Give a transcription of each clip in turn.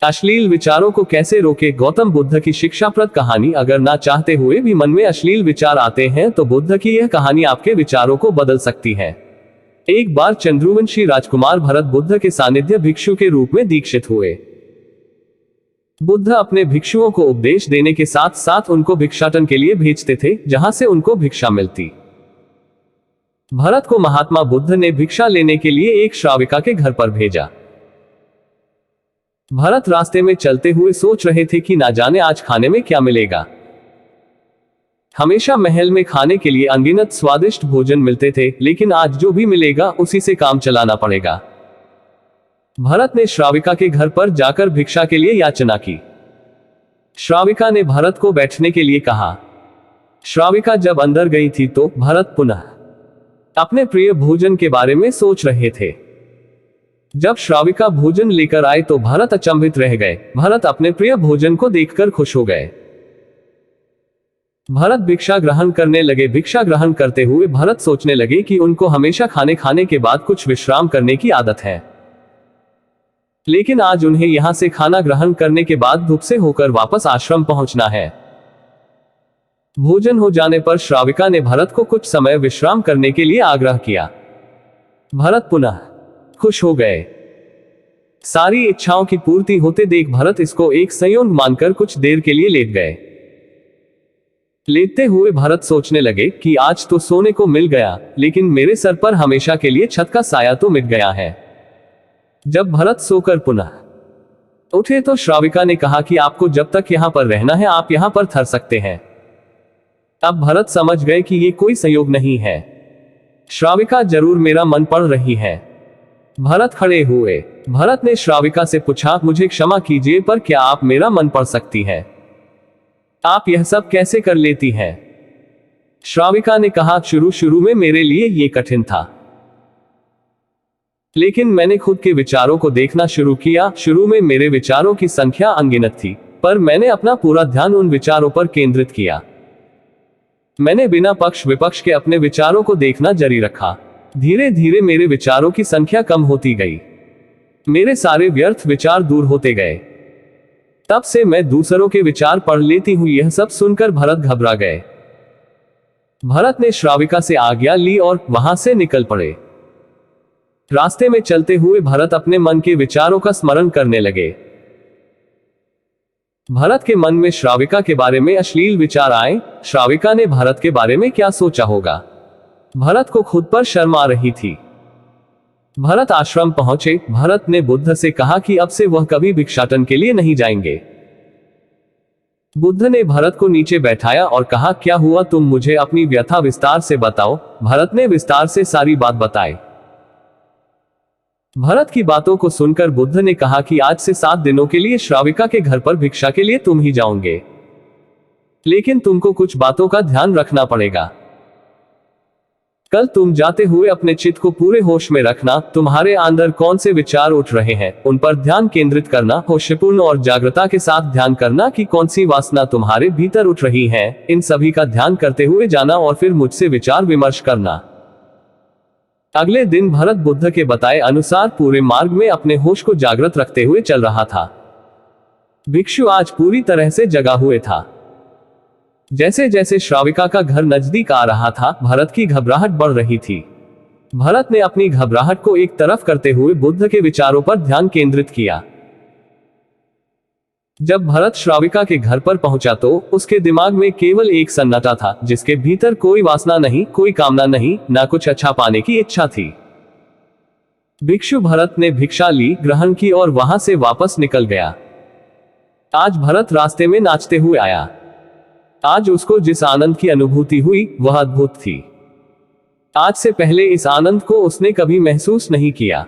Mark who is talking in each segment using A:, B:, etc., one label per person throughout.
A: अश्लील विचारों को कैसे रोके? गौतम बुद्ध की शिक्षाप्रद कहानी। अगर ना चाहते हुए भी मन में अश्लील विचार आते हैं तो बुद्ध की यह कहानी आपके विचारों को बदल सकती है। एक बार चंद्रवंशी राजकुमार भरत बुद्ध के सानिध्य भिक्षु के रूप में दीक्षित हुए। बुद्ध अपने भिक्षुओं को उपदेश देने के साथ साथ उनको भिक्षाटन के लिए भेजते थे, जहां से उनको भिक्षा मिलती। भरत को महात्मा बुद्ध ने भिक्षा लेने के लिए एक श्राविका के घर पर भेजा। भरत रास्ते में चलते हुए सोच रहे थे कि ना जाने आज खाने में क्या मिलेगा। हमेशा महल में खाने के लिए अनगिनत स्वादिष्ट भोजन मिलते थे, लेकिन आज जो भी मिलेगा उसी से काम चलाना पड़ेगा। भरत ने श्राविका के घर पर जाकर भिक्षा के लिए याचना की। श्राविका ने भरत को बैठने के लिए कहा। श्राविका जब अंदर गई थी तो भरत पुनः अपने प्रिय भोजन के बारे में सोच रहे थे। जब श्राविका भोजन लेकर आए तो भरत अचंभित रह गए। भरत अपने प्रिय भोजन को देखकर खुश हो गए। भरत भिक्षा ग्रहण करने लगे। भिक्षा ग्रहण करते हुए भरत सोचने लगे कि उनको हमेशा खाने के बाद कुछ विश्राम करने की आदत है, लेकिन आज उन्हें यहां से खाना ग्रहण करने के बाद धूप से होकर वापस आश्रम पहुंचना है। भोजन हो जाने पर श्राविका ने भरत को कुछ समय विश्राम करने के लिए आग्रह किया। भरत पुनः खुश हो गए। सारी इच्छाओं की पूर्ति होते देख भरत इसको एक संयोग मानकर कुछ देर के लिए लेट गए। लेटते हुए भरत सोचने लगे कि आज तो सोने को मिल गया, लेकिन मेरे सर पर हमेशा के लिए छत का साया तो मिट गया है। जब भरत सोकर पुनः उठे तो श्राविका ने कहा कि आपको जब तक यहां पर रहना है आप यहां पर ठहर सकते हैं। अब भरत समझ गए कि ये कोई संयोग नहीं है, श्राविका जरूर मेरा मन पढ़ रही है। भरत खड़े हुए। भरत ने श्राविका से पूछा, मुझे क्षमा कीजिए पर क्या आप मेरा मन पढ़ सकती हैं? आप यह सब कैसे कर लेती हैं? श्राविका ने कहा, शुरू में मेरे लिए ये कठिन था, लेकिन मैंने खुद के विचारों को देखना शुरू किया। शुरू में मेरे विचारों की संख्या अनगिनत थी, पर मैंने अपना पूरा ध्यान उन विचारों पर केंद्रित किया। मैंने बिना पक्ष विपक्ष के अपने विचारों को देखना जारी रखा। धीरे धीरे मेरे विचारों की संख्या कम होती गई। मेरे सारे व्यर्थ विचार दूर होते गए। तब से मैं दूसरों के विचार पढ़ लेती हूं। यह सब सुनकर भरत घबरा गए। भरत ने श्राविका से आज्ञा ली और वहां से निकल पड़े। रास्ते में चलते हुए भरत अपने मन के विचारों का स्मरण करने लगे। भरत के मन में श्राविका के बारे में अश्लील विचार आए। श्राविका ने भरत के बारे में क्या सोचा होगा? भरत को खुद पर शर्म आ रही थी। भरत आश्रम पहुंचे। भरत ने बुद्ध से कहा कि अब से वह कभी भिक्षाटन के लिए नहीं जाएंगे। बुद्ध ने भरत को नीचे बैठाया और कहा, क्या हुआ, तुम मुझे अपनी व्यथा विस्तार से बताओ। भरत ने विस्तार से सारी बात बताई। भरत की बातों को सुनकर बुद्ध ने कहा कि आज से 7 दिनों के लिए श्राविका के घर पर भिक्षा के लिए तुम ही जाओगे, लेकिन तुमको कुछ बातों का ध्यान रखना पड़ेगा। कल तुम जाते हुए अपने चित्त को पूरे होश में रखना। तुम्हारे अंदर कौन से विचार उठ रहे हैं उन पर ध्यान केंद्रित करना। होशपूर्ण और जागृता के साथ ध्यान करना कि कौन सी वासना तुम्हारे भीतर उठ रही है। इन सभी का ध्यान करते हुए जाना और फिर मुझसे विचार विमर्श करना। अगले दिन भरत बुद्ध के बताए अनुसार पूरे मार्ग में अपने होश को जागृत रखते हुए चल रहा था। भिक्षु आज पूरी तरह से जगा हुए था। जैसे जैसे श्राविका का घर नजदीक आ रहा था, भरत की घबराहट बढ़ रही थी। भरत ने अपनी घबराहट को एक तरफ करते हुए बुद्ध के विचारों पर ध्यान केंद्रित किया। जब भरत श्राविका के घर पर पहुंचा तो उसके दिमाग में केवल एक सन्नाटा था, जिसके भीतर कोई वासना नहीं, कोई कामना नहीं, ना कुछ अच्छा पाने की इच्छा थी। भिक्षु भरत ने भिक्षा ली, ग्रहण की और वहां से वापस निकल गया। आज भरत रास्ते में नाचते हुए आया। आज उसको जिस आनंद की अनुभूति हुई वह अद्भुत थी। आज से पहले इस आनंद को उसने कभी महसूस नहीं किया।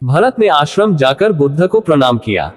A: भरत ने आश्रम जाकर बुद्ध को प्रणाम किया।